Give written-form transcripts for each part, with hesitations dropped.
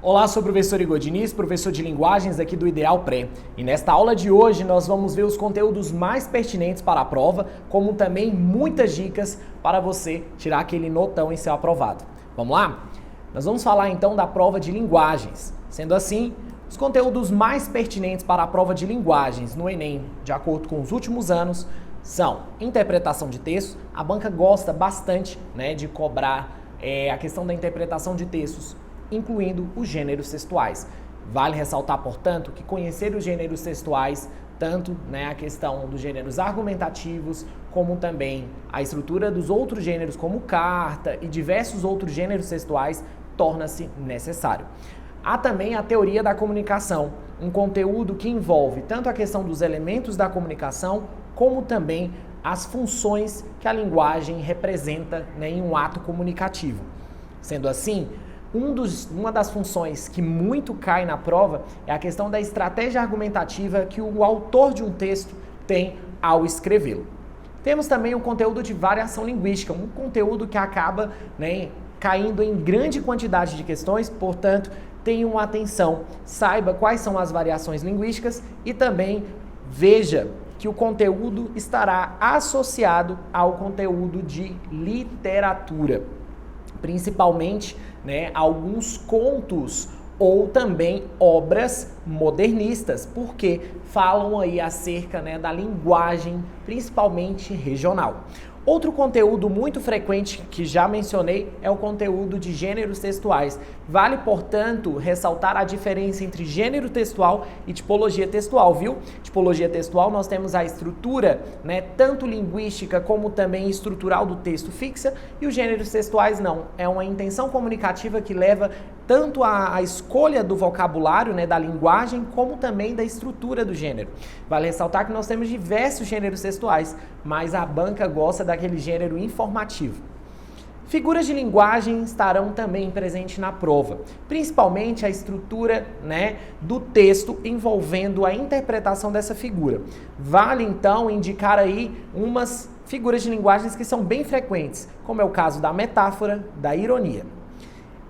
Olá, sou o professor Igor Diniz, professor de linguagens aqui do Ideal Pré. E nesta aula de hoje nós vamos ver os conteúdos mais pertinentes para a prova, como também muitas dicas para você tirar aquele notão em seu aprovado. Vamos lá? Nós vamos falar então da prova de linguagens. Sendo assim, os conteúdos mais pertinentes para a prova de linguagens no Enem, de acordo com os últimos anos, são interpretação de textos. A banca gosta bastante, de cobrar a questão da interpretação de textos, incluindo os gêneros textuais. Vale ressaltar, portanto, que conhecer os gêneros textuais, tanto a questão dos gêneros argumentativos, como também a estrutura dos outros gêneros, como carta e diversos outros gêneros textuais, torna-se necessário. Há também a teoria da comunicação, um conteúdo que envolve tanto a questão dos elementos da comunicação, como também as funções que a linguagem representa em um ato comunicativo. Sendo assim, uma das funções que muito cai na prova é a questão da estratégia argumentativa que o autor de um texto tem ao escrevê-lo. Temos também o conteúdo de variação linguística, um conteúdo que acaba caindo em grande quantidade de questões, portanto, tenham atenção, saiba quais são as variações linguísticas e também veja que o conteúdo estará associado ao conteúdo de literatura, principalmente alguns contos ou também obras modernistas, porque falam aí acerca da linguagem, principalmente regional. Outro conteúdo muito frequente que já mencionei é o conteúdo de gêneros textuais. Vale, portanto, ressaltar a diferença entre gênero textual e tipologia textual, viu? Tipologia textual, nós temos a estrutura, tanto linguística como também estrutural do texto fixa, e os gêneros textuais não. É uma intenção comunicativa que leva tanto à escolha do vocabulário, da linguagem, como também da estrutura do gênero. Vale ressaltar que nós temos diversos gêneros textuais, mas a banca gosta daquele gênero informativo. Figuras de linguagem estarão também presentes na prova, principalmente a estrutura do texto envolvendo a interpretação dessa figura. Vale então indicar aí umas figuras de linguagens que são bem frequentes, como é o caso da metáfora, da ironia.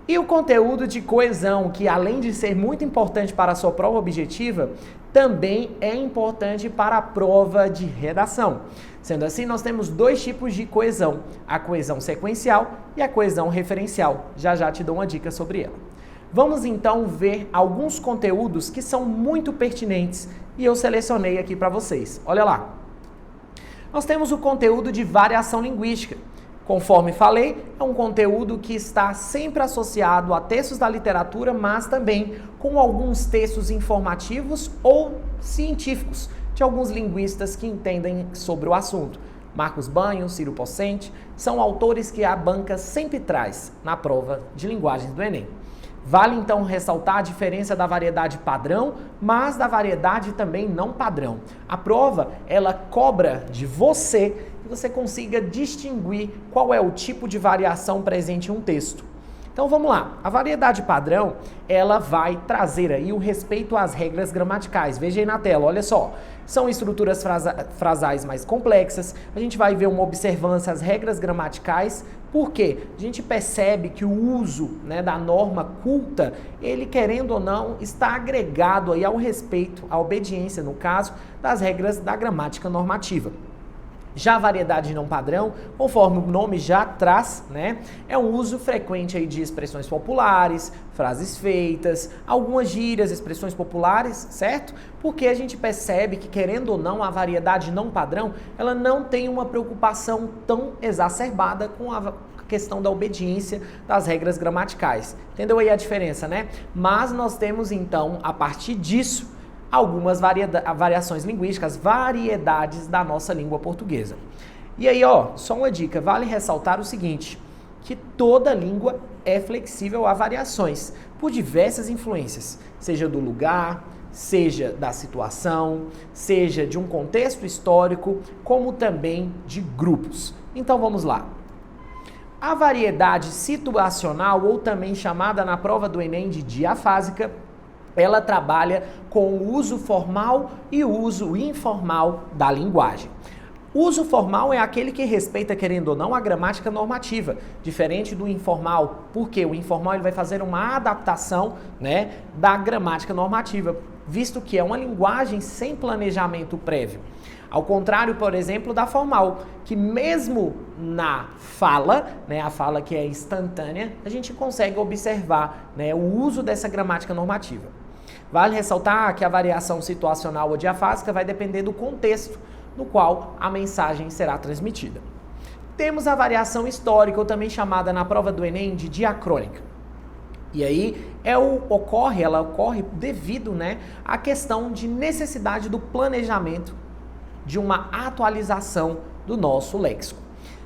E o conteúdo de coesão, que além de ser muito importante para a sua prova objetiva, também é importante para a prova de redação. Sendo assim, nós temos dois tipos de coesão, a coesão sequencial e a coesão referencial. Já já te dou uma dica sobre ela. Vamos então ver alguns conteúdos que são muito pertinentes e eu selecionei aqui para vocês. Olha lá. Nós temos o conteúdo de variação linguística. Conforme falei, é um conteúdo que está sempre associado a textos da literatura, mas também com alguns textos informativos ou científicos de alguns linguistas que entendem sobre o assunto. Marcos Banho, Ciro Pocente, são autores que a banca sempre traz na prova de linguagens do Enem. Vale então ressaltar a diferença da variedade padrão, mas da variedade também não padrão. A prova, ela cobra de você que você consiga distinguir qual é o tipo de variação presente em um texto. Então vamos lá, a variedade padrão, ela vai trazer aí o respeito às regras gramaticais. Veja aí na tela, olha só, são estruturas frasais mais complexas, a gente vai ver uma observância às regras gramaticais, porque a gente percebe que o uso da norma culta, ele querendo ou não, está agregado aí ao respeito, à obediência, no caso, das regras da gramática normativa. Já a variedade não padrão, conforme o nome já traz, é um uso frequente aí de expressões populares, frases feitas, algumas gírias, expressões populares, certo? Porque a gente percebe que, querendo ou não, a variedade não padrão, ela não tem uma preocupação tão exacerbada com a questão da obediência das regras gramaticais. Entendeu aí a diferença, Mas nós temos, então, a partir disso, algumas variações linguísticas, variedades da nossa língua portuguesa. E aí, só uma dica, vale ressaltar o seguinte, que toda língua é flexível a variações, por diversas influências, seja do lugar, seja da situação, seja de um contexto histórico, como também de grupos. Então vamos lá. A variedade situacional, ou também chamada na prova do Enem de diafásica, ela trabalha com o uso formal e o uso informal da linguagem. Uso formal é aquele que respeita, querendo ou não, a gramática normativa, diferente do informal, porque o informal ele vai fazer uma adaptação, né, da gramática normativa, visto que é uma linguagem sem planejamento prévio. Ao contrário, por exemplo, da formal, que mesmo na fala, né, a fala que é instantânea, a gente consegue observar, né, o uso dessa gramática normativa. Vale ressaltar que a variação situacional ou diafásica vai depender do contexto no qual a mensagem será transmitida. Temos a variação histórica, ou também chamada na prova do Enem de diacrônica. E aí ela ocorre devido, né, à questão de necessidade do planejamento de uma atualização do nosso léxico.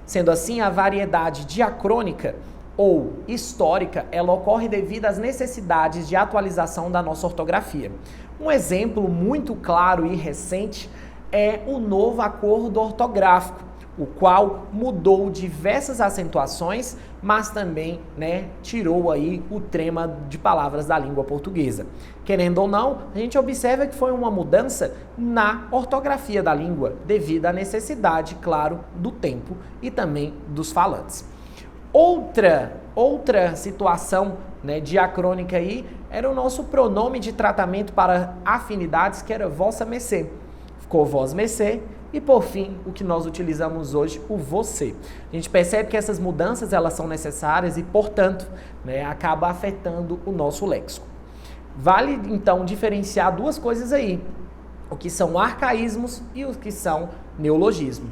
Sendo assim, a variedade diacrônica ou histórica, ela ocorre devido às necessidades de atualização da nossa ortografia. Um exemplo muito claro e recente é o novo acordo ortográfico, o qual mudou diversas acentuações, mas também, né, tirou aí o trema de palavras da língua portuguesa. Querendo ou não, a gente observa que foi uma mudança na ortografia da língua, devido à necessidade, claro, do tempo e também dos falantes. Outra situação, né, diacrônica aí era o nosso pronome de tratamento para afinidades, que era vossa mercê. Ficou vós mercê e, por fim, o que nós utilizamos hoje, o você. A gente percebe que essas mudanças elas são necessárias e, portanto, né, acaba afetando o nosso léxico. Vale, então, diferenciar duas coisas aí, o que são arcaísmos e o que são neologismo.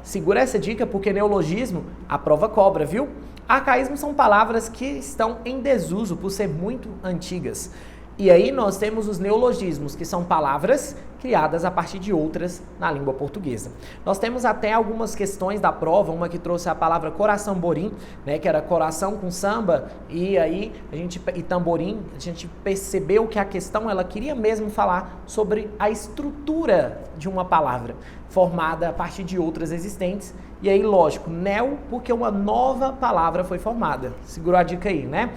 Segura essa dica porque neologismo a prova cobra, viu? Arcaísmos são palavras que estão em desuso por ser muito antigas. E aí nós temos os neologismos, que são palavras criadas a partir de outras na língua portuguesa. Nós temos até algumas questões da prova, uma que trouxe a palavra coração-borim, né, que era coração com samba, e aí e tamborim, a gente percebeu que a questão ela queria mesmo falar sobre a estrutura de uma palavra, formada a partir de outras existentes. E aí, lógico, neo, porque uma nova palavra foi formada. Segurou a dica aí, né?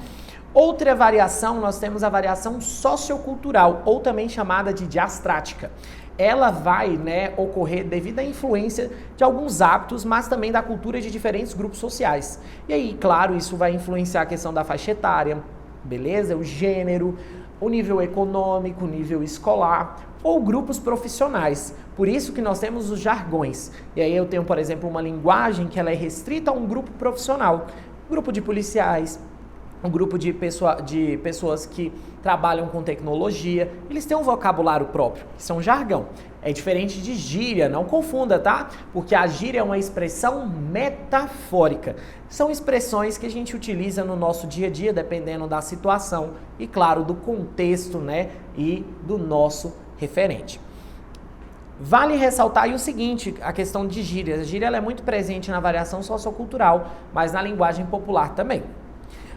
Outra variação, nós temos a variação sociocultural, ou também chamada de diastrática. Ela vai, né, ocorrer devido à influência de alguns hábitos, mas também da cultura de diferentes grupos sociais. E aí, claro, isso vai influenciar a questão da faixa etária, beleza? O gênero, o nível econômico, o nível escolar ou grupos profissionais. Por isso que nós temos os jargões. E aí eu tenho, por exemplo, uma linguagem que ela é restrita a um grupo profissional. Grupo de policiais, um grupo de pessoas que trabalham com tecnologia, eles têm um vocabulário próprio, que são jargão. É diferente de gíria, não confunda, tá? Porque a gíria é uma expressão metafórica. São expressões que a gente utiliza no nosso dia a dia, dependendo da situação e, claro, do contexto, né? E do nosso referente. Vale ressaltar aí o seguinte, a questão de gíria. A gíria ela é muito presente na variação sociocultural, mas na linguagem popular também.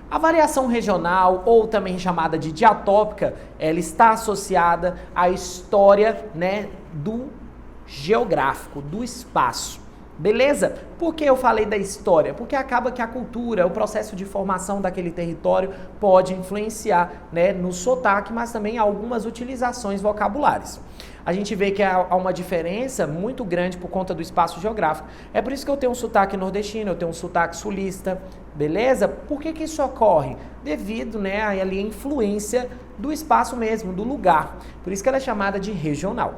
A variação regional, ou também chamada de diatópica, ela está associada à história, né, do geográfico, do espaço. Beleza? Por que eu falei da história? Porque acaba que a cultura, o processo de formação daquele território pode influenciar, né, no sotaque, mas também algumas utilizações vocabulares. A gente vê que há uma diferença muito grande por conta do espaço geográfico. É por isso que eu tenho um sotaque nordestino, eu tenho um sotaque sulista, beleza? Por que isso ocorre? Devido, né, à influência do espaço mesmo, do lugar. Por isso que ela é chamada de regional.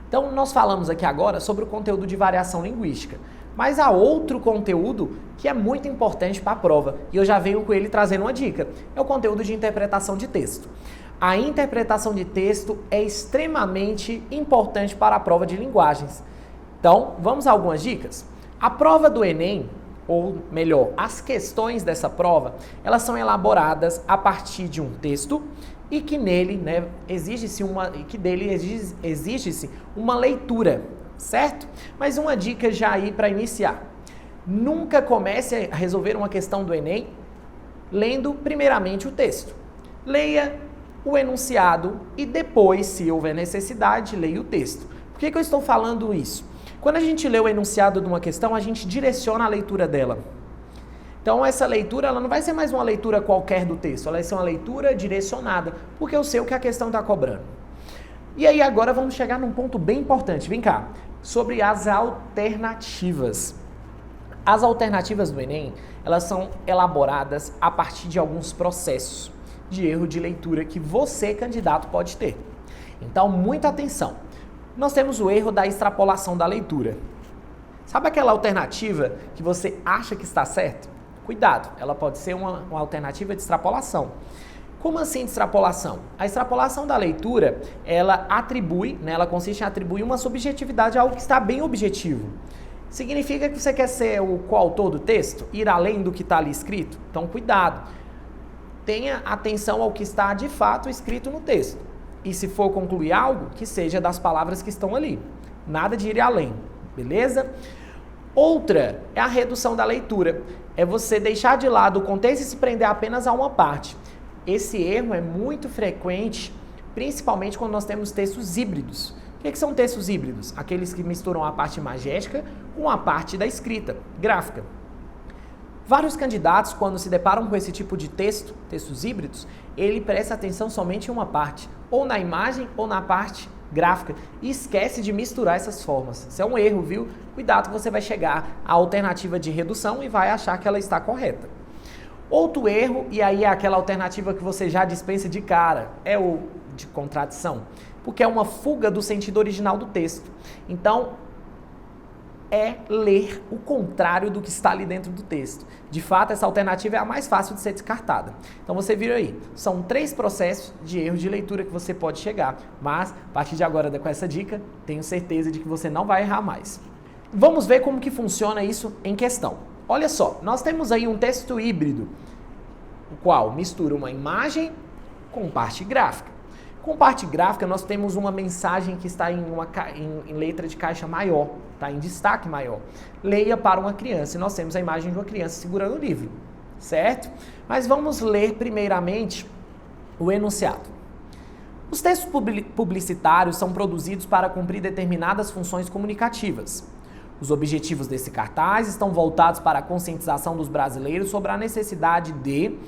Então, nós falamos aqui agora sobre o conteúdo de variação linguística. Mas há outro conteúdo que é muito importante para a prova, e eu já venho com ele trazendo uma dica. É o conteúdo de interpretação de texto. A interpretação de texto é extremamente importante para a prova de linguagens. Então, vamos a algumas dicas? A prova do Enem, ou melhor, as questões dessa prova, elas são elaboradas a partir de um texto e que nele, né, exige-se uma leitura, certo? Mas uma dica já aí para iniciar. Nunca comece a resolver uma questão do Enem lendo primeiramente o texto. Leia o enunciado e depois, se houver necessidade, leia o texto. Por que eu estou falando isso? Quando a gente lê o enunciado de uma questão, a gente direciona a leitura dela. Então, essa leitura ela não vai ser mais uma leitura qualquer do texto, ela vai ser uma leitura direcionada, porque eu sei o que a questão está cobrando. E aí agora vamos chegar num ponto bem importante. Vem cá. sobre as alternativas. As alternativas do Enem, elas são elaboradas a partir de alguns processos de erro de leitura que você, candidato, pode ter. Então, muita atenção. Nós temos o erro da extrapolação da leitura. Sabe aquela alternativa que você acha que está certa? Cuidado, ela pode ser uma alternativa de extrapolação. Como assim de extrapolação? A extrapolação da leitura, ela atribui, né, ela consiste em atribuir uma subjetividade a algo que está bem objetivo. Significa que você quer ser o coautor do texto? Ir além do que está ali escrito? Então, cuidado. Tenha atenção ao que está de fato escrito no texto. E se for concluir algo, que seja das palavras que estão ali. Nada de ir além, beleza? Outra é a redução da leitura. É você deixar de lado o contexto e se prender apenas a uma parte. Esse erro é muito frequente, principalmente quando nós temos textos híbridos. O que são textos híbridos? Aqueles que misturam a parte imagética com a parte da escrita, gráfica. Vários candidatos, quando se deparam com esse tipo de textos híbridos, ele presta atenção somente em uma parte, ou na imagem ou na parte gráfica, e esquece de misturar essas formas. Isso é um erro, viu? Cuidado que você vai chegar à alternativa de redução e vai achar que ela está correta. Outro erro, e aí é aquela alternativa que você já dispensa de cara, é o de contradição, porque é uma fuga do sentido original do texto. Então, é ler o contrário do que está ali dentro do texto. De fato, essa alternativa é a mais fácil de ser descartada. Então você vira aí, são 3 processos de erro de leitura que você pode chegar, mas a partir de agora, com essa dica, tenho certeza de que você não vai errar mais. Vamos ver como que funciona isso em questão. Olha só, nós temos aí um texto híbrido, o qual mistura uma imagem com parte gráfica. Com parte gráfica, nós temos uma mensagem que está em letra de caixa maior, está em destaque maior. Leia para uma criança. E nós temos a imagem de uma criança segurando o livro, certo? Mas vamos ler primeiramente o enunciado. Os textos publicitários são produzidos para cumprir determinadas funções comunicativas. Os objetivos desse cartaz estão voltados para a conscientização dos brasileiros sobre a necessidade de...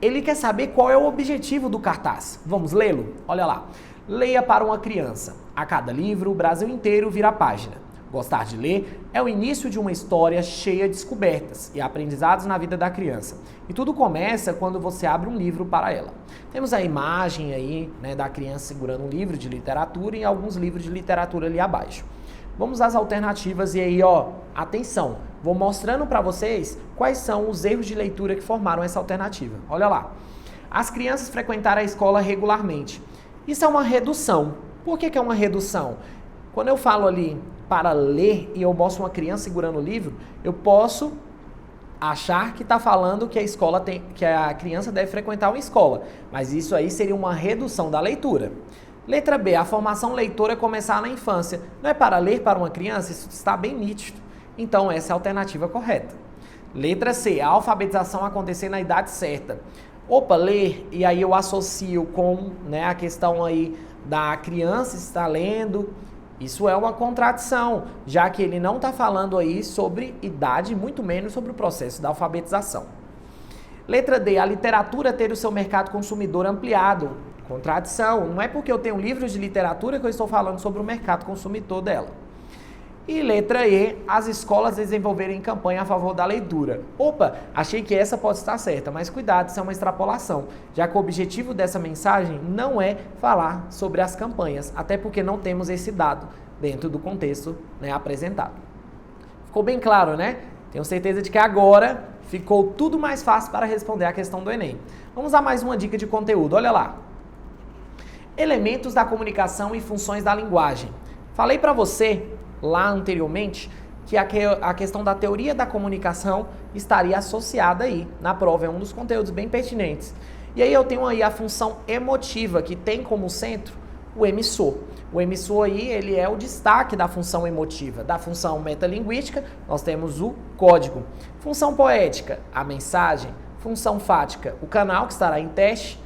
Ele quer saber qual é o objetivo do cartaz. Vamos lê-lo? Olha lá. Leia para uma criança. A cada livro, o Brasil inteiro vira a página. Gostar de ler é o início de uma história cheia de descobertas e aprendizados na vida da criança. E tudo começa quando você abre um livro para ela. Temos a imagem aí, né, da criança segurando um livro de literatura e alguns livros de literatura ali abaixo. Vamos às alternativas e aí, ó, atenção, vou mostrando para vocês quais são os erros de leitura que formaram essa alternativa. Olha lá. As crianças frequentaram a escola regularmente. Isso é uma redução. Por que é uma redução? Quando eu falo ali para ler e eu mostro uma criança segurando o livro, eu posso achar que está falando que que a criança deve frequentar uma escola. Mas isso aí seria uma redução da leitura. Letra B, a formação leitora começar na infância. Não é para ler para uma criança? Isso está bem nítido. Então, essa é a alternativa correta. Letra C, a alfabetização acontecer na idade certa. Opa, ler, e aí eu associo com, né, a questão aí da criança estar lendo. Isso é uma contradição, já que ele não está falando aí sobre idade, muito menos sobre o processo da alfabetização. Letra D, a literatura ter o seu mercado consumidor ampliado. Contradição, não é porque eu tenho livros de literatura que eu estou falando sobre o mercado consumidor dela. E letra E, as escolas desenvolverem campanha a favor da leitura. Opa, achei que essa pode estar certa, mas cuidado, isso é uma extrapolação, já que o objetivo dessa mensagem não é falar sobre as campanhas, até porque não temos esse dado dentro do contexto, né, apresentado. Ficou bem claro, né? Tenho certeza de que agora ficou tudo mais fácil para responder a questão do Enem. Vamos a mais uma dica de conteúdo, olha lá. Elementos da comunicação e funções da linguagem. Falei para você lá anteriormente que a questão da teoria da comunicação estaria associada aí na prova, é um dos conteúdos bem pertinentes. E aí eu tenho aí a função emotiva, que tem como centro o emissor. O emissor aí, ele é o destaque da função emotiva. Da função metalinguística, nós temos o código. Função poética, a mensagem. Função fática, o canal que estará em teste.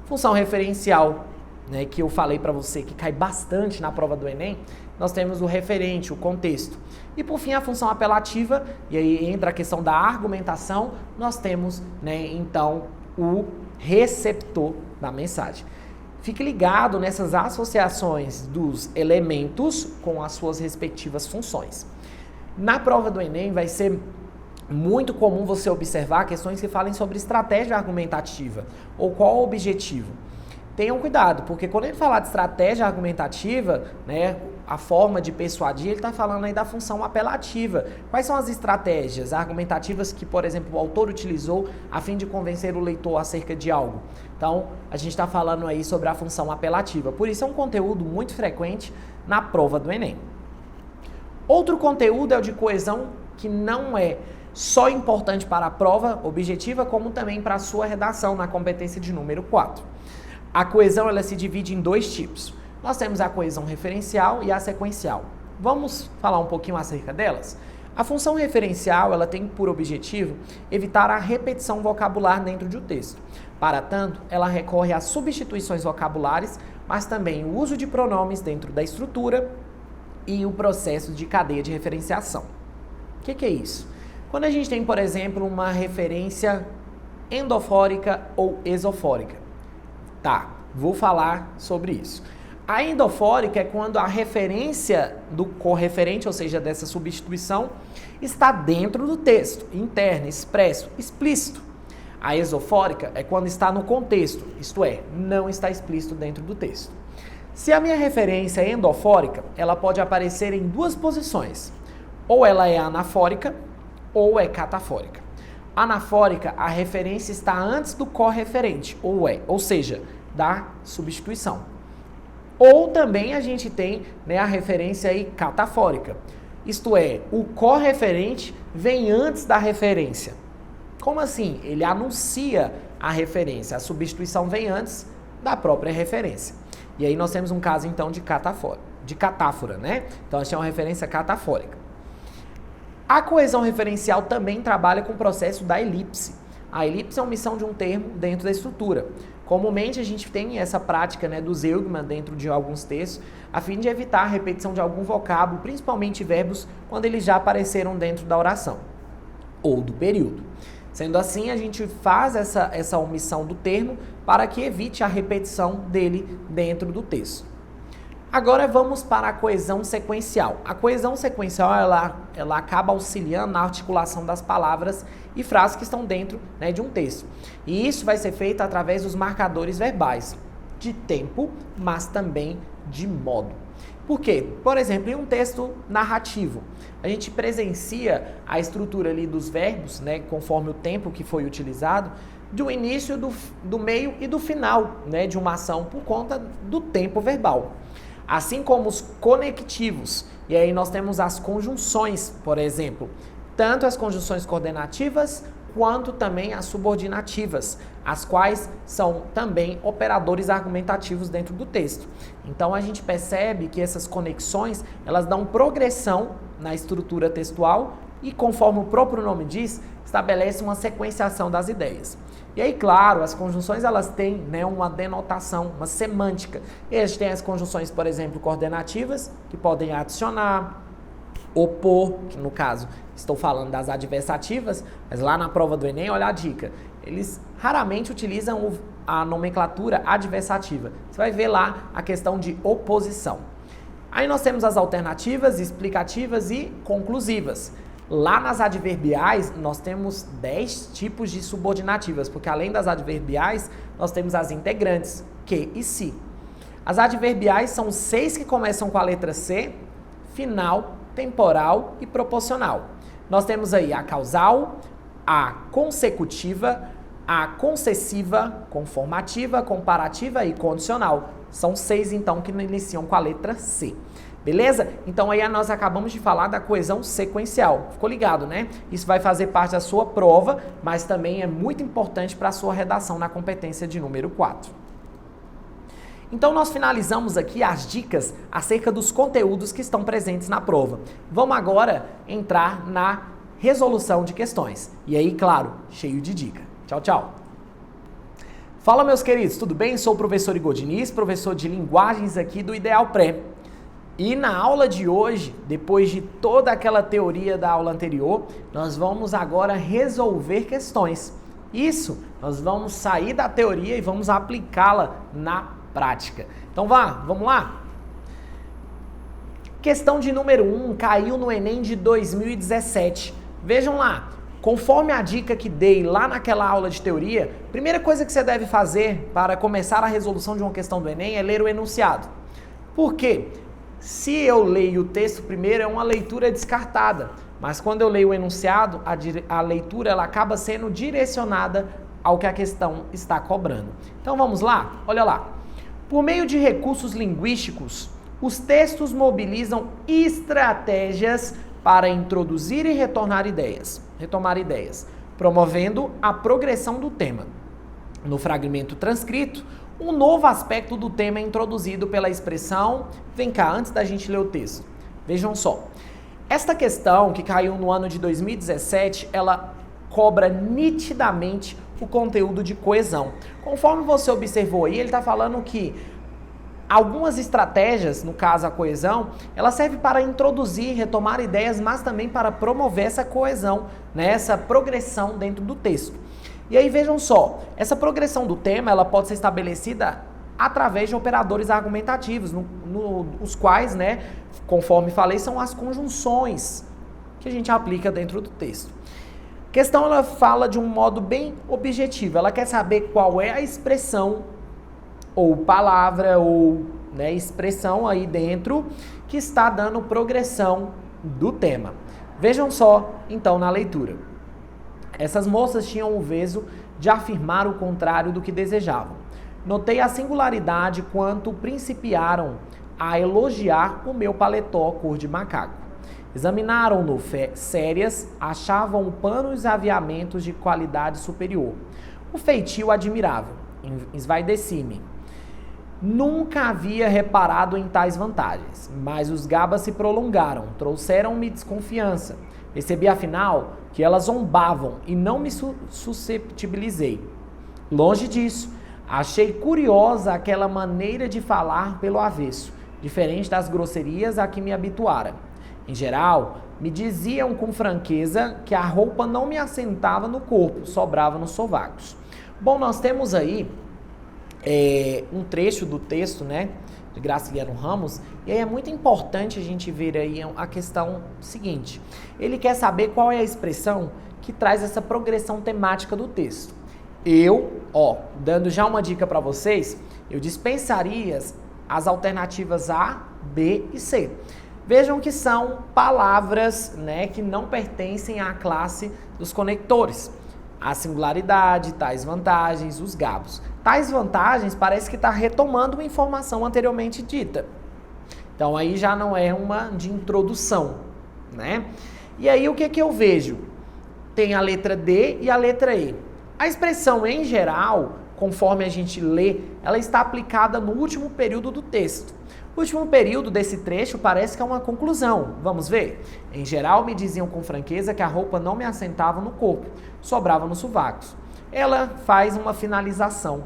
Função referencial, né, que eu falei para você que cai bastante na prova do Enem, nós temos o referente, o contexto. E por fim a função apelativa, e aí entra a questão da argumentação, nós temos, né, então o receptor da mensagem. fique ligado nessas associações dos elementos com as suas respectivas funções. Na prova do Enem vai ser muito comum você observar questões que falem sobre estratégia argumentativa ou qual o objetivo. Tenham cuidado, porque quando ele falar de estratégia argumentativa, né, a forma de persuadir, ele está falando aí da função apelativa. Quais são as estratégias argumentativas que, por exemplo, o autor utilizou a fim de convencer o leitor acerca de algo? Então, a gente está falando aí sobre a função apelativa. Por isso é um conteúdo muito frequente na prova do Enem. Outro conteúdo é o de coesão, que não é só importante para a prova objetiva, como também para a sua redação na competência de número 4. A coesão ela se divide em dois tipos. Nós temos a coesão referencial e a sequencial. Vamos falar um pouquinho acerca delas? A função referencial ela tem por objetivo evitar a repetição vocabular dentro de um texto. Para tanto, ela recorre a substituições vocabulares, mas também o uso de pronomes dentro da estrutura e o processo de cadeia de referenciação. O que é isso? Quando a gente tem, por exemplo, uma referência endofórica ou esofórica. Tá, vou falar sobre isso. A endofórica é quando a referência do correferente, ou seja, dessa substituição, está dentro do texto, interno, expresso, explícito. A esofórica é quando está no contexto, isto é, não está explícito dentro do texto. Se a minha referência é endofórica, ela pode aparecer em duas posições. Ou ela é anafórica, ou é catafórica. Anafórica, a referência está antes do correferente, ou seja, da substituição. Ou também a gente tem, né, a referência aí catafórica. Isto é, o correferente vem antes da referência. Como assim? Ele anuncia a referência. A substituição vem antes da própria referência. E aí nós temos um caso então de catáfora, né? Então a gente tem uma referência catafórica. A coesão referencial também trabalha com o processo da elipse. A elipse é a omissão de um termo dentro da estrutura. Comumente a gente tem essa prática, né, do zeugma dentro de alguns textos, a fim de evitar a repetição de algum vocábulo, principalmente verbos, quando eles já apareceram dentro da oração ou do período. Sendo assim, a gente faz essa omissão do termo para que evite a repetição dele dentro do texto. Agora vamos para a coesão sequencial. A coesão sequencial ela acaba auxiliando na articulação das palavras e frases que estão dentro, né, de um texto. E isso vai ser feito através dos marcadores verbais, de tempo, mas também de modo. Por quê? Por exemplo, em um texto narrativo, a gente presencia a estrutura ali dos verbos, né, conforme o tempo que foi utilizado, do início, do meio e do final, né, de uma ação por conta do tempo verbal. Assim como os conectivos, e aí nós temos as conjunções, por exemplo, tanto as conjunções coordenativas quanto também as subordinativas, as quais são também operadores argumentativos dentro do texto. Então a gente percebe que essas conexões, elas dão progressão na estrutura textual e, conforme o próprio nome diz, estabelece uma sequenciação das ideias. E aí, claro, as conjunções elas têm, né, uma denotação, uma semântica. Eles têm as conjunções, por exemplo, coordenativas, que podem adicionar, opor, que no caso estou falando das adversativas, mas lá na prova do Enem, olha a dica, eles raramente utilizam a nomenclatura adversativa. Você vai ver lá a questão de oposição. Aí nós temos as alternativas, explicativas e conclusivas. Lá nas adverbiais, nós temos 10 tipos de subordinativas, porque além das adverbiais, nós temos as integrantes, que e se. As adverbiais são 6 que começam com a letra C, final, temporal e proporcional. Nós temos aí a causal, a consecutiva, a concessiva, conformativa, comparativa e condicional. São 6, então, que iniciam com a letra C. Beleza? Então aí nós acabamos de falar da coesão sequencial. Ficou ligado, né? Isso vai fazer parte da sua prova, mas também é muito importante para a sua redação na competência de número 4. Então nós finalizamos aqui as dicas acerca dos conteúdos que estão presentes na prova. Vamos agora entrar na resolução de questões. E aí, claro, cheio de dica. Tchau, tchau! Fala, meus queridos, tudo bem? Sou o professor Igor Diniz, professor de linguagens aqui do Ideal Pré. E na aula de hoje, depois de toda aquela teoria da aula anterior, nós vamos agora resolver questões. Isso, nós vamos sair da teoria e vamos aplicá-la na prática. Então vamos lá? Questão de número 1 caiu no Enem de 2017. Vejam lá, conforme a dica que dei lá naquela aula de teoria, primeira coisa que você deve fazer para começar a resolução de uma questão do Enem é ler o enunciado. Por quê? Se eu leio o texto primeiro, é uma leitura descartada, mas quando eu leio o enunciado, a leitura ela acaba sendo direcionada ao que a questão está cobrando. Então vamos lá? Olha lá. Por meio de recursos linguísticos, os textos mobilizam estratégias para introduzir e retomar ideias, promovendo a progressão do tema. No fragmento transcrito, um novo aspecto do tema é introduzido pela expressão... Vem cá, antes da gente ler o texto, vejam só. Esta questão, que caiu no ano de 2017, ela cobra nitidamente o conteúdo de coesão. Conforme você observou aí, ele está falando que algumas estratégias, no caso a coesão, ela serve para introduzir, retomar ideias, mas também para promover essa coesão, né, essa progressão dentro do texto. E aí vejam só, essa progressão do tema ela pode ser estabelecida através de operadores argumentativos, os quais, né, conforme falei, são as conjunções que a gente aplica dentro do texto. A questão ela fala de um modo bem objetivo, ela quer saber qual é a expressão ou palavra ou, né, expressão aí dentro que está dando progressão do tema. Vejam só, então, na leitura. Essas moças tinham o veso de afirmar o contrário do que desejavam. Notei a singularidade quanto principiaram a elogiar o meu paletó cor de macaco. Examinaram-no sérias, achavam o pano e os aviamentos de qualidade superior. O feitio admirável, esvaideci-me. Nunca havia reparado em tais vantagens, mas os gabas se prolongaram, trouxeram-me desconfiança. Percebi, afinal, que elas zombavam e não me susceptibilizei. Longe disso, achei curiosa aquela maneira de falar pelo avesso, diferente das grosserias a que me habituara. Em geral, me diziam com franqueza que a roupa não me assentava no corpo, sobrava nos sovacos. Bom, nós temos aí um trecho do texto, né, de Graciliano Ramos, e aí é muito importante a gente ver aí a questão seguinte. Ele quer saber qual é a expressão que traz essa progressão temática do texto. Dando já uma dica para vocês, eu dispensaria as alternativas A, B e C. Vejam que são palavras, né, que não pertencem à classe dos conectores. A singularidade, tais vantagens, os gabos. Tais vantagens parece que está retomando uma informação anteriormente dita. Então aí já não é uma de introdução, né? E aí o que eu vejo? Tem a letra D e a letra E. A expressão em geral, conforme a gente lê, ela está aplicada no último período do texto. O último período desse trecho parece que é uma conclusão. Vamos ver? Em geral, me diziam com franqueza que a roupa não me assentava no corpo, sobrava nos sovacos. Ela faz uma finalização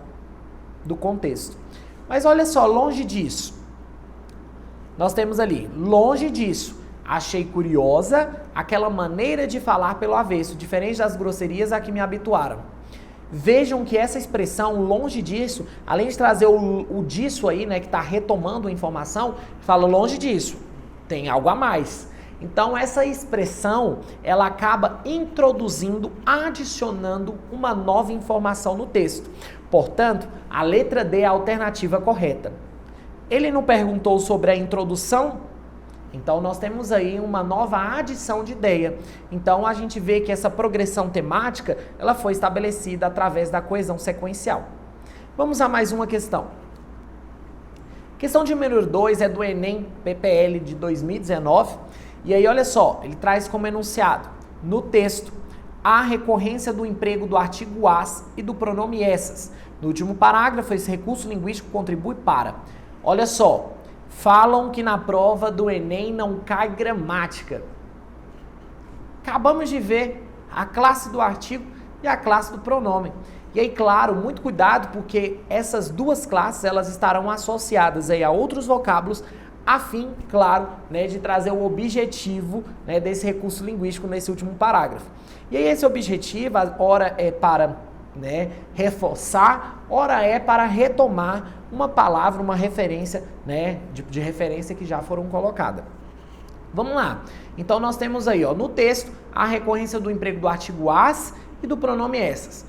do contexto. Mas olha só, longe disso. Nós temos ali, longe disso. Achei curiosa aquela maneira de falar pelo avesso, diferente das grosserias a que me habituaram. Vejam que essa expressão, longe disso, além de trazer o disso aí, né, que está retomando a informação, fala longe disso, tem algo a mais. Então, essa expressão, ela acaba introduzindo, adicionando uma nova informação no texto. Portanto, a letra D é a alternativa correta. Ele não perguntou sobre a introdução? Então, nós temos aí uma nova adição de ideia. Então, a gente vê que essa progressão temática, ela foi estabelecida através da coesão sequencial. Vamos a mais uma questão. Questão de número 2 é do Enem PPL de 2019. E aí, olha só, ele traz como enunciado, no texto, a recorrência do emprego do artigo as e do pronome essas. No último parágrafo, esse recurso linguístico contribui para... Olha só, falam que na prova do Enem não cai gramática. Acabamos de ver a classe do artigo e a classe do pronome. E aí, claro, muito cuidado, porque essas duas classes elas estarão associadas aí a outros vocábulos, a fim, claro, né, de trazer o objetivo, né, desse recurso linguístico nesse último parágrafo. E aí esse objetivo, ora é para, né, reforçar, ora é para retomar uma palavra, uma referência, né, de referência que já foram colocadas. Vamos lá. Então nós temos aí, ó, no texto, a recorrência do emprego do artigo as e do pronome essas.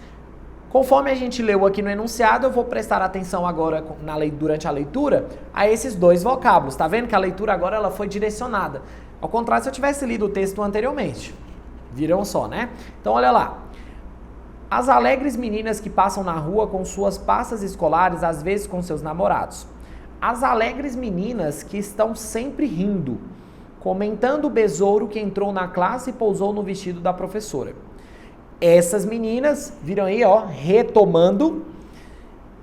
Conforme a gente leu aqui no enunciado, eu vou prestar atenção agora durante a leitura a esses dois vocábulos. Tá vendo que a leitura agora ela foi direcionada? Ao contrário, se eu tivesse lido o texto anteriormente. Viram só, né? Então olha lá. As alegres meninas que passam na rua com suas pastas escolares, às vezes com seus namorados. As alegres meninas que estão sempre rindo, comentando o besouro que entrou na classe e pousou no vestido da professora. Essas meninas, viram aí, ó, retomando,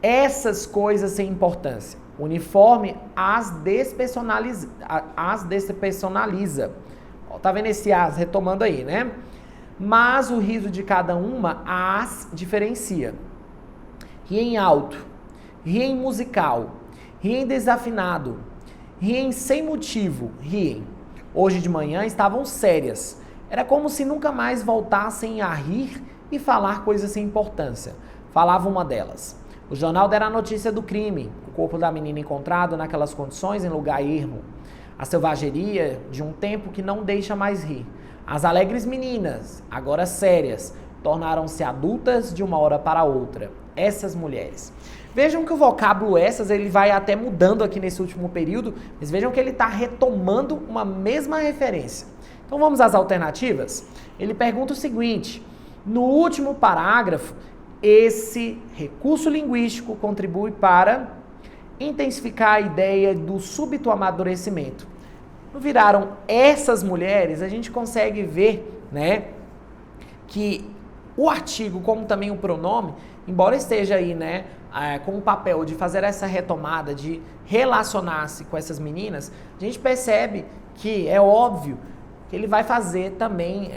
essas coisas sem importância. O uniforme as despersonaliza. Ó, tá vendo esse as retomando aí, né? Mas o riso de cada uma as diferencia. Riem alto, riem musical, riem desafinado, riem sem motivo, riem. Hoje de manhã estavam sérias. Era como se nunca mais voltassem a rir e falar coisas sem importância. Falava uma delas. O jornal dera a notícia do crime, o corpo da menina encontrado naquelas condições em lugar ermo. A selvageria de um tempo que não deixa mais rir. As alegres meninas, agora sérias, tornaram-se adultas de uma hora para outra. Essas mulheres. Vejam que o vocábulo essas, ele vai até mudando aqui nesse último período, mas vejam que ele está retomando uma mesma referência. Então vamos às alternativas? Ele pergunta o seguinte, no último parágrafo, esse recurso linguístico contribui para intensificar a ideia do súbito amadurecimento. Não viraram essas mulheres, a gente consegue ver, né, que o artigo, como também o pronome, embora esteja aí, né, com o papel de fazer essa retomada, de relacionar-se com essas meninas, a gente percebe que é óbvio que ele vai fazer também,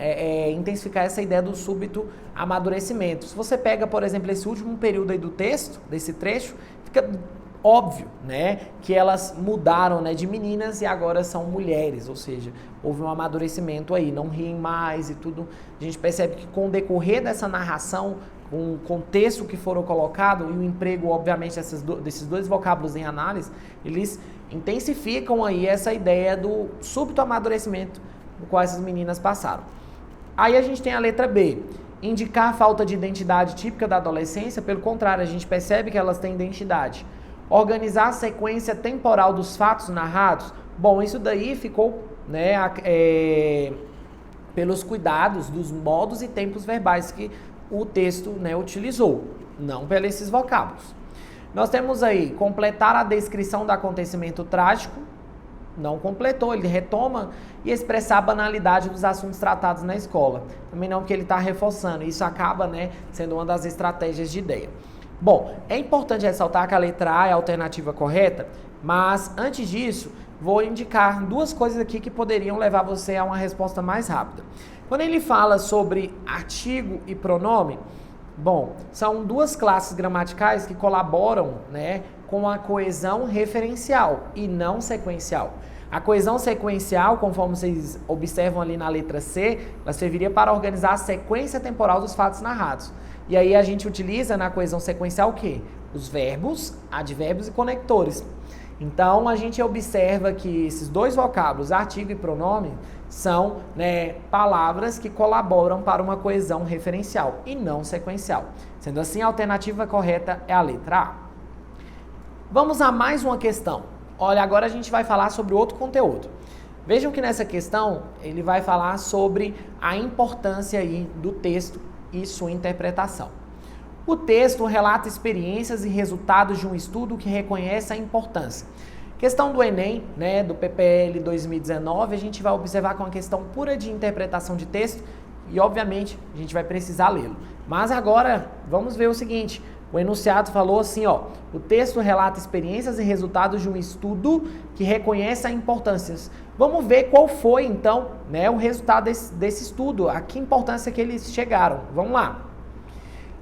intensificar essa ideia do súbito amadurecimento. Se você pega, por exemplo, esse último período aí do texto, desse trecho, fica óbvio, né, que elas mudaram, né, de meninas e agora são mulheres, ou seja, houve um amadurecimento aí, não riem mais e tudo. A gente percebe que com o decorrer dessa narração, com o contexto que foram colocado e o emprego, obviamente, desses dois vocábulos em análise, eles intensificam aí essa ideia do súbito amadurecimento no qual essas meninas passaram. Aí a gente tem a letra B, indicar a falta de identidade típica da adolescência, pelo contrário, a gente percebe que elas têm identidade. Organizar a sequência temporal dos fatos narrados, bom, isso daí ficou, né, pelos cuidados dos modos e tempos verbais que o texto, né, utilizou, não pelos esses vocábulos. Nós temos aí, completar a descrição do acontecimento trágico, não completou, ele retoma e expressar a banalidade dos assuntos tratados na escola. Também não, porque ele está reforçando, isso acaba, né, sendo uma das estratégias de ideia. Bom, é importante ressaltar que a letra A é a alternativa correta, mas antes disso, vou indicar duas coisas aqui que poderiam levar você a uma resposta mais rápida. Quando ele fala sobre artigo e pronome, bom, são duas classes gramaticais que colaboram, né, com a coesão referencial e não sequencial. A coesão sequencial, conforme vocês observam ali na letra C, ela serviria para organizar a sequência temporal dos fatos narrados. E aí a gente utiliza na coesão sequencial o quê? Os verbos, advérbios e conectores. Então a gente observa que esses dois vocábulos, artigo e pronome, são, né, palavras que colaboram para uma coesão referencial e não sequencial. Sendo assim, a alternativa correta é a letra A. Vamos a mais uma questão. Olha, agora a gente vai falar sobre outro conteúdo. Vejam que nessa questão ele vai falar sobre a importância aí do texto e sua interpretação. O texto relata experiências e resultados de um estudo que reconhece a importância. Questão do Enem, né, do PPL 2019, a gente vai observar que é uma questão pura de interpretação de texto e, obviamente, a gente vai precisar lê-lo. Mas agora, vamos ver o seguinte, o enunciado falou assim, ó, o texto relata experiências e resultados de um estudo que reconhece a importância. Vamos ver qual foi, então, né, o resultado desse estudo, a que importância que eles chegaram. Vamos lá.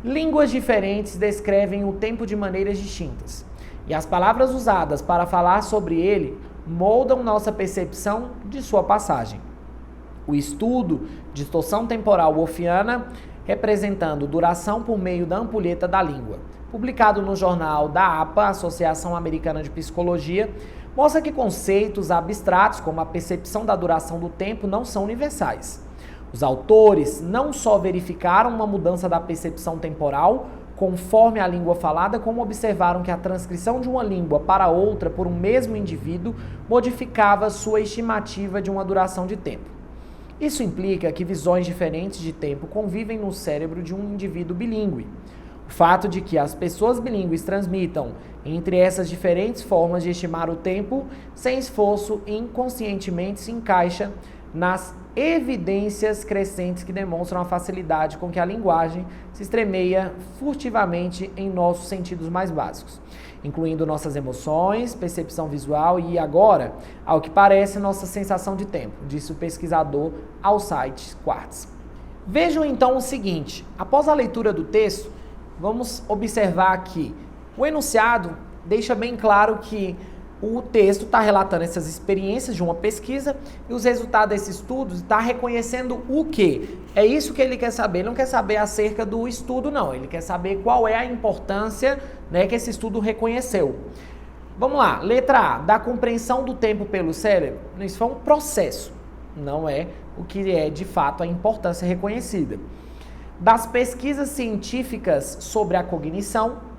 Línguas diferentes descrevem o tempo de maneiras distintas, e as palavras usadas para falar sobre ele moldam nossa percepção de sua passagem. O estudo, distorção temporal wolffiana, representando duração por meio da ampulheta da língua. publicado no jornal da APA, Associação Americana de Psicologia, mostra que conceitos abstratos, como a percepção da duração do tempo, não são universais. Os autores não só verificaram uma mudança da percepção temporal, conforme a língua falada, como observaram que a transcrição de uma língua para outra por um mesmo indivíduo modificava sua estimativa de uma duração de tempo. Isso implica que visões diferentes de tempo convivem no cérebro de um indivíduo bilíngue. O fato de que as pessoas bilíngues transmitam entre essas diferentes formas de estimar o tempo sem esforço inconscientemente se encaixa nas evidências crescentes que demonstram a facilidade com que a linguagem se estremeia furtivamente em nossos sentidos mais básicos, incluindo nossas emoções, percepção visual e, agora, ao que parece, nossa sensação de tempo, disse o pesquisador ao site Quartz. Vejam então o seguinte: após a leitura do texto, vamos observar que o enunciado deixa bem claro que o texto está relatando essas experiências de uma pesquisa e os resultados desses estudos está reconhecendo o quê? É isso que ele quer saber. Ele não quer saber acerca do estudo, não. Ele quer saber qual é a importância, né, que esse estudo reconheceu. Vamos lá. Letra A. Da compreensão do tempo pelo cérebro. Isso foi um processo. Não é o que é, de fato, a importância reconhecida. Das pesquisas científicas sobre a cognição,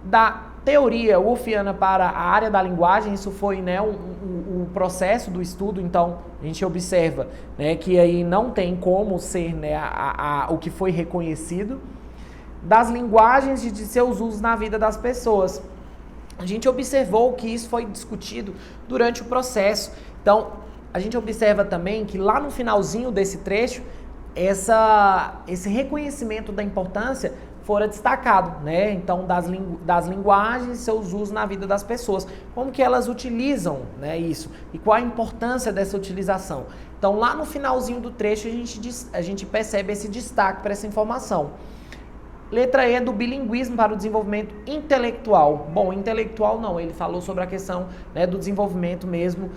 da teoria wolffiana para a área da linguagem, isso foi, né, o processo do estudo. Então a gente observa, né, que aí não tem como ser, né, o que foi reconhecido. Das linguagens e de seus usos na vida das pessoas, a gente observou que isso foi discutido durante o processo. Então a gente observa também que lá no finalzinho desse trecho, esse reconhecimento da importância fora destacado, né? Então, das linguagens e seus usos na vida das pessoas. Como que elas utilizam, né, isso? E qual a importância dessa utilização? Então, lá no finalzinho do trecho, a gente percebe esse destaque para essa informação. Letra E, do bilinguismo para o desenvolvimento intelectual. Bom, intelectual não, ele falou sobre a questão, né, do desenvolvimento mesmo,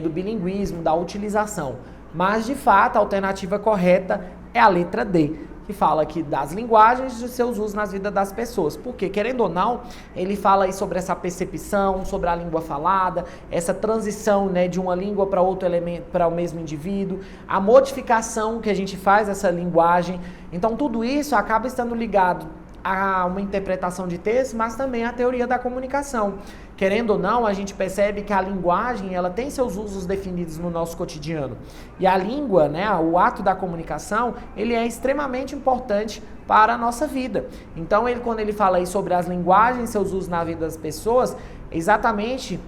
do bilinguismo, da utilização. Mas, de fato, a alternativa correta é a letra D, que fala aqui das linguagens e de seus usos nas vidas das pessoas. Porque, querendo ou não, ele fala aí sobre essa percepção, sobre a língua falada, essa transição, né, de uma língua para outro elemento, para o mesmo indivíduo, a modificação que a gente faz dessa linguagem. Então, tudo isso acaba estando ligado a uma interpretação de texto, mas também à teoria da comunicação. Querendo ou não, a gente percebe que a linguagem, ela tem seus usos definidos no nosso cotidiano. E a língua, né, o ato da comunicação, ele é extremamente importante para a nossa vida. Então, quando ele fala aí sobre as linguagens, seus usos na vida das pessoas, exatamente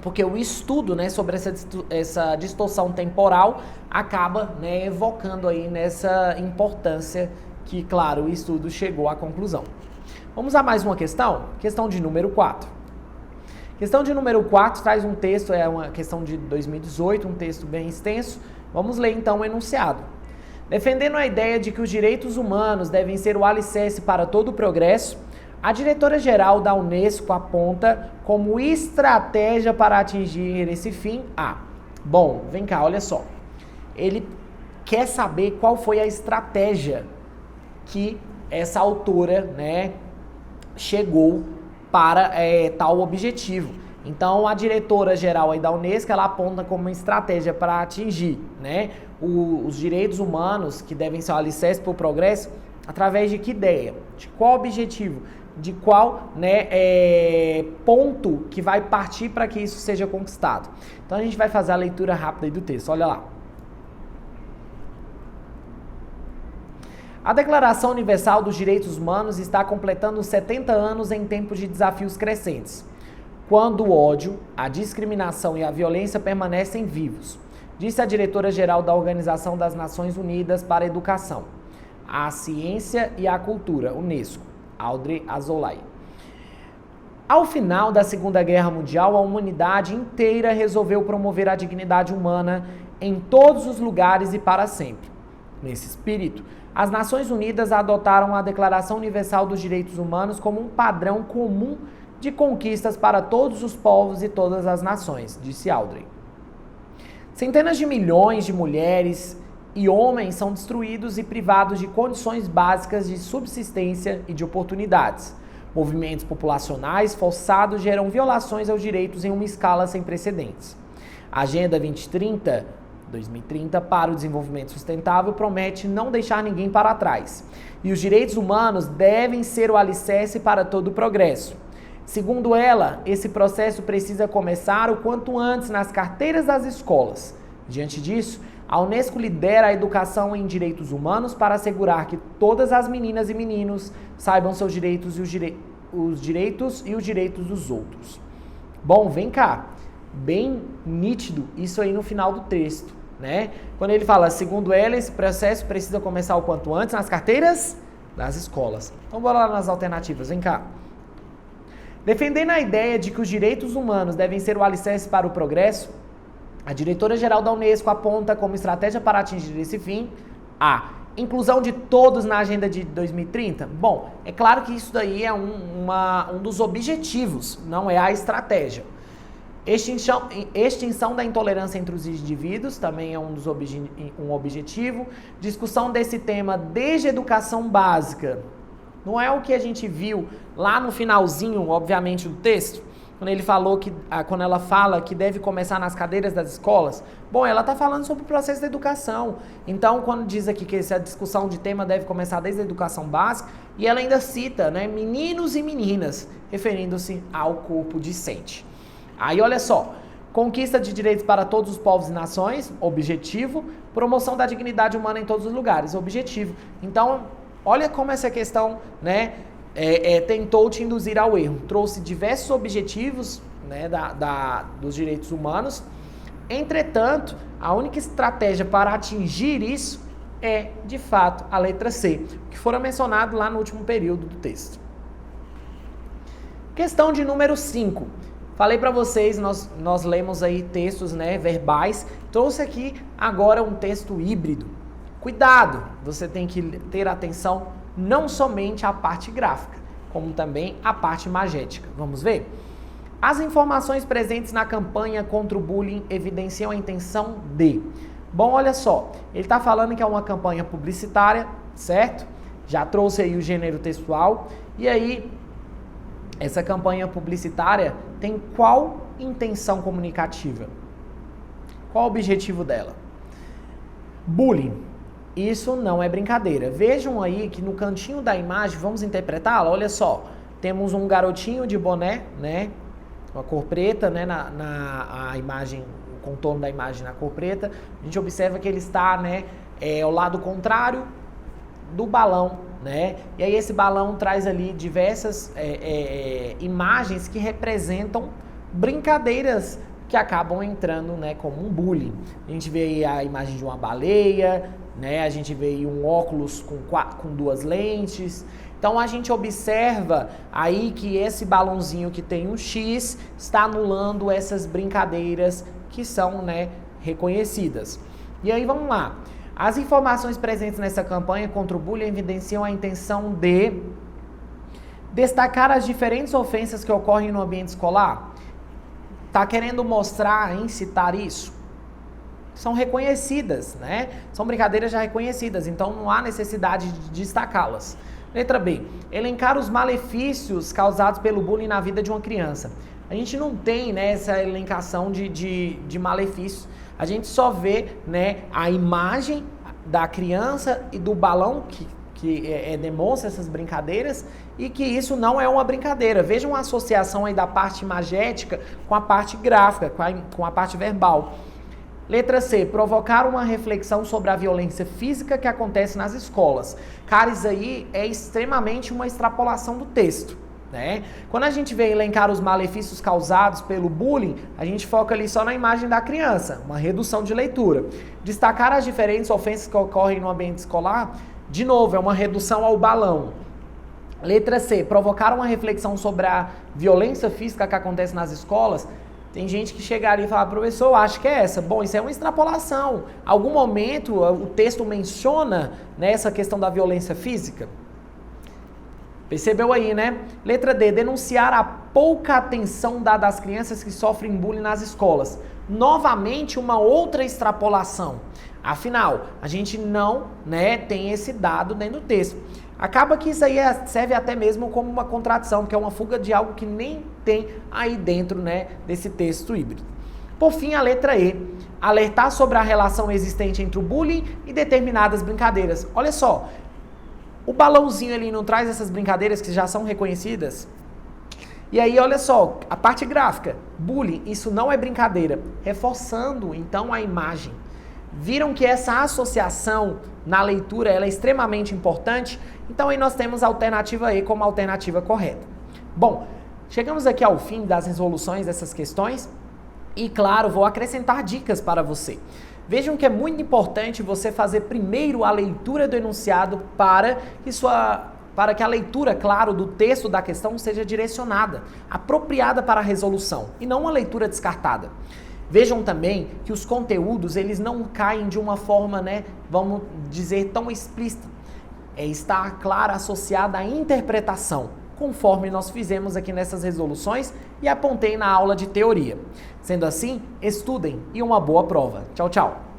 porque o estudo, né, sobre essa distorção temporal acaba, né, evocando aí nessa importância que, claro, o estudo chegou à conclusão. Vamos a mais uma questão? Questão de número 4. Questão de número 4 traz um texto, é uma questão de 2018, um texto bem extenso. Vamos ler então o enunciado. Defendendo a ideia de que os direitos humanos devem ser o alicerce para todo o progresso, a diretora-geral da Unesco aponta como estratégia para atingir esse fim a... Bom, vem cá, olha só. Ele quer saber qual foi a estratégia que essa autora, né, chegou para tal objetivo. Então, a diretora-geral aí da Unesco, ela aponta como uma estratégia para atingir, né, os direitos humanos, que devem ser o alicerce para o progresso, através de que ideia? De qual objetivo? De qual, né, ponto que vai partir para que isso seja conquistado? Então, a gente vai fazer a leitura rápida aí do texto. Olha lá. A Declaração Universal dos Direitos Humanos está completando 70 anos em tempos de desafios crescentes, quando o ódio, a discriminação e a violência permanecem vivos, disse a diretora-geral da Organização das Nações Unidas para a Educação, a Ciência e a Cultura, Unesco, Audrey Azoulay. Ao final da Segunda Guerra Mundial, a humanidade inteira resolveu promover a dignidade humana em todos os lugares e para sempre. Nesse espírito, as Nações Unidas adotaram a Declaração Universal dos Direitos Humanos como um padrão comum de conquistas para todos os povos e todas as nações, disse Audrey. Centenas de milhões de mulheres e homens são destruídos e privados de condições básicas de subsistência e de oportunidades, Movimentos populacionais forçados geram violações aos direitos em uma escala sem precedentes. A Agenda 2030 para o Desenvolvimento Sustentável promete não deixar ninguém para trás. E os direitos humanos devem ser o alicerce para todo o progresso. Segundo ela, esse processo precisa começar o quanto antes nas carteiras das escolas. Diante disso, a Unesco lidera a educação em direitos humanos para assegurar que todas as meninas e meninos saibam seus direitos e os direitos dos outros. Bom, vem cá. Bem nítido isso aí no final do texto, né? Quando ele fala, segundo ela, esse processo precisa começar o quanto antes nas carteiras das escolas. Então bora lá nas alternativas, vem cá. Defendendo a ideia de que os direitos humanos devem ser o alicerce para o progresso, a diretora-geral da Unesco aponta como estratégia para atingir esse fim a inclusão de todos na Agenda de 2030. Bom, é claro que isso daí é um dos objetivos, não é a estratégia. Extinção da intolerância entre os indivíduos também é um objetivo. Discussão desse tema desde a educação básica. Não é o que a gente viu lá no finalzinho, obviamente, do texto, quando ela fala que deve começar nas cadeiras das escolas. Bom, ela está falando sobre o processo da educação. Então, quando diz aqui que essa discussão de tema deve começar desde a educação básica, e ela ainda cita, né, meninos e meninas, referindo-se ao corpo discente. Aí, olha só, conquista de direitos para todos os povos e nações, objetivo. Promoção da dignidade humana em todos os lugares, objetivo. Então, olha como essa questão, né, tentou te induzir ao erro. Trouxe diversos objetivos, né, dos direitos humanos. Entretanto, a única estratégia para atingir isso é, de fato, a letra C, que fora mencionado lá no último período do texto. Questão de número 5. Falei para vocês, nós lemos aí textos, né, verbais. Trouxe aqui agora um texto híbrido. Cuidado, você tem que ter atenção não somente à parte gráfica, como também à parte imagética. Vamos ver? As informações presentes na campanha contra o bullying evidenciam a intenção de... Bom, olha só, ele está falando que é uma campanha publicitária, certo? Já trouxe aí o gênero textual. E aí, essa campanha publicitária tem qual intenção comunicativa? Qual o objetivo dela? Bullying. Isso não é brincadeira. Vejam aí que no cantinho da imagem, vamos interpretá-la? Olha só, temos um garotinho de boné, né? Uma cor preta, né? A imagem, o contorno da imagem na cor preta. A gente observa que ele está, né, ao lado contrário do balão, né? E aí esse balão traz ali diversas imagens que representam brincadeiras que acabam entrando, né, como um bullying. A gente vê aí a imagem de uma baleia, né? A gente vê aí um óculos com duas lentes. Então a gente observa aí que esse balãozinho que tem um X está anulando essas brincadeiras que são, né, reconhecidas. E aí vamos lá. As informações presentes nessa campanha contra o bullying evidenciam a intenção de destacar as diferentes ofensas que ocorrem no ambiente escolar. Está querendo mostrar, incitar isso? São reconhecidas, né? São brincadeiras já reconhecidas, então não há necessidade de destacá-las. Letra B. Elencar os malefícios causados pelo bullying na vida de uma criança. A gente não tem, né, essa elencação de malefícios. A gente só vê, né, a imagem da criança e do balão que demonstra essas brincadeiras e que isso não é uma brincadeira. Vejam uma associação aí da parte imagética com a parte gráfica, com a parte verbal. Letra C, provocar uma reflexão sobre a violência física que acontece nas escolas. Cara, isso aí é extremamente uma extrapolação do texto, né? Quando a gente vê elencar os malefícios causados pelo bullying, a gente foca ali só na imagem da criança, uma redução de leitura. Destacar as diferentes ofensas que ocorrem no ambiente escolar, de novo, é uma redução ao balão. Letra C, provocar uma reflexão sobre a violência física que acontece nas escolas. Tem gente que chegaria e fala, professor, eu acho que é essa. Bom, isso é uma extrapolação. Algum momento o texto menciona, né, essa questão da violência física? Percebeu aí, né? Letra D, denunciar a pouca atenção dada às crianças que sofrem bullying nas escolas. Novamente, uma outra extrapolação. Afinal, a gente não, né, tem esse dado dentro do texto. Acaba que isso aí serve até mesmo como uma contradição, que é uma fuga de algo que nem tem aí dentro, né, desse texto híbrido. Por fim, a letra E, alertar sobre a relação existente entre o bullying e determinadas brincadeiras. Olha só, o balãozinho ali não traz essas brincadeiras que já são reconhecidas? E aí, olha só, a parte gráfica, bullying, isso não é brincadeira, reforçando então a imagem. Viram que essa associação na leitura ela é extremamente importante? Então aí nós temos a alternativa E como a alternativa correta. Bom, chegamos aqui ao fim das resoluções dessas questões e, claro, vou acrescentar dicas para você. Vejam que é muito importante você fazer primeiro a leitura do enunciado para que a leitura, claro, do texto da questão seja direcionada, apropriada para a resolução e não uma leitura descartada. Vejam também que os conteúdos, eles não caem de uma forma, né, vamos dizer, tão explícita. Está, claro, associada à interpretação, conforme nós fizemos aqui nessas resoluções e apontei na aula de teoria. Sendo assim, estudem e uma boa prova. Tchau, tchau!